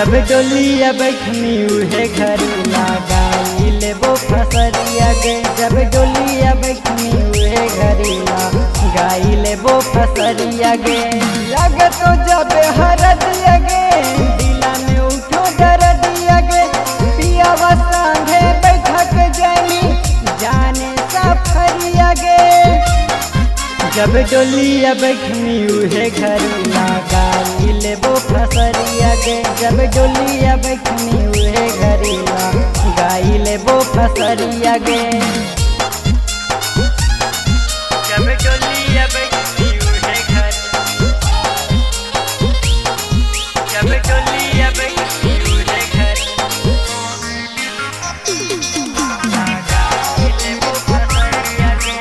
जब डोलिया बैठनी उहे घरी लगाई लेबो फसरिया गे। जब डोलिया बैठनी उहे घरी लगाई लेबो फसरिया गे। लगतो जब हरदिया गे दिला में उठो दरदिया गे। पियावा संगे बैठक जानी जाने सफरिया गे। जब डोलिया बैठनी उहे घरी लगाई लेबो फसरिया गे। जब डोलिया बैठनी उहे घरी लगाई लेबो फसरिया गे। जब डोलिया बैठनी उहे घरी जब डोलिया बैठनी उहे घरी लगाई लेबो फसरिया गे।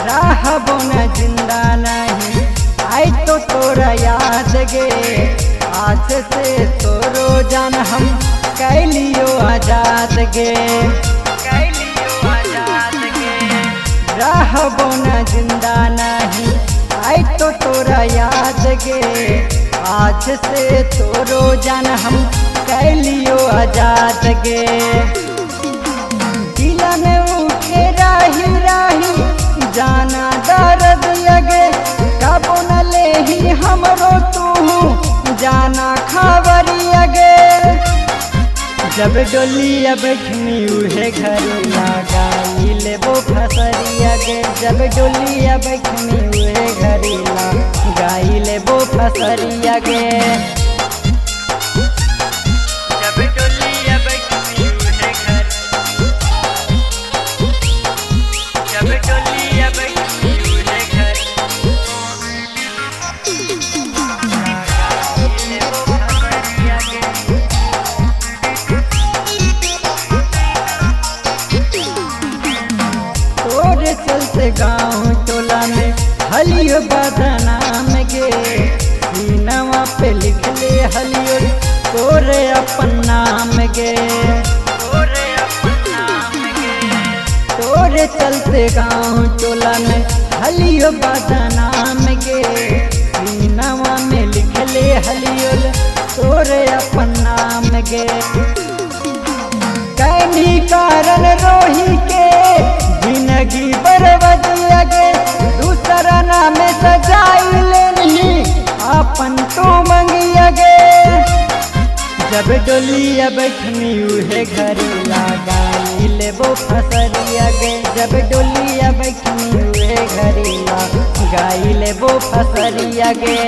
रहबो न जिंदा नहीं आई तो तोरा याद गे। आज से तोरो जान हम कैलियो आजाद गे। रहबो न जिंदा नहीं आई तो तोरा याद गे। आज से तोरो जान हम कैलियो आजाद गे। दिल में उठे राही राही जाना दर्द लगे। कबो न ले ही हमरो तू जाना खबरिया गे। जब डोलिया बैठनी उहे घरी लगाई लेबो फसरिया गे। जब डोलिया बैठनी उहे घरी लगाई लेबो फसरिया गे। जब डोलिया बैठनी उहे घरी जब डोलिया बैठनी उहे घरी लगाई लेबो फसरिया गे। तोरे चलते गाँव टोला में हलियो बदनाम गे। सीनवा पे लिख ले हलियो तोरे अपन नाम गे। तोरे चलते गाँव टोला में हलियो बदनाम गे। सीनवा में लिख ले हलियो तोरे अपन नाम गे। कैनी कारण रोही के जिंदगी बर्बाद लगे। दूसरा नाम सजाई लेनी अपन तो मंगिया गे। जब डोलिया बैठनी उहे घरी लगाई लेबो फसरिया गे। जब डोलिया बैठनी उहे घरी लगाई लेबो फसरिया गे।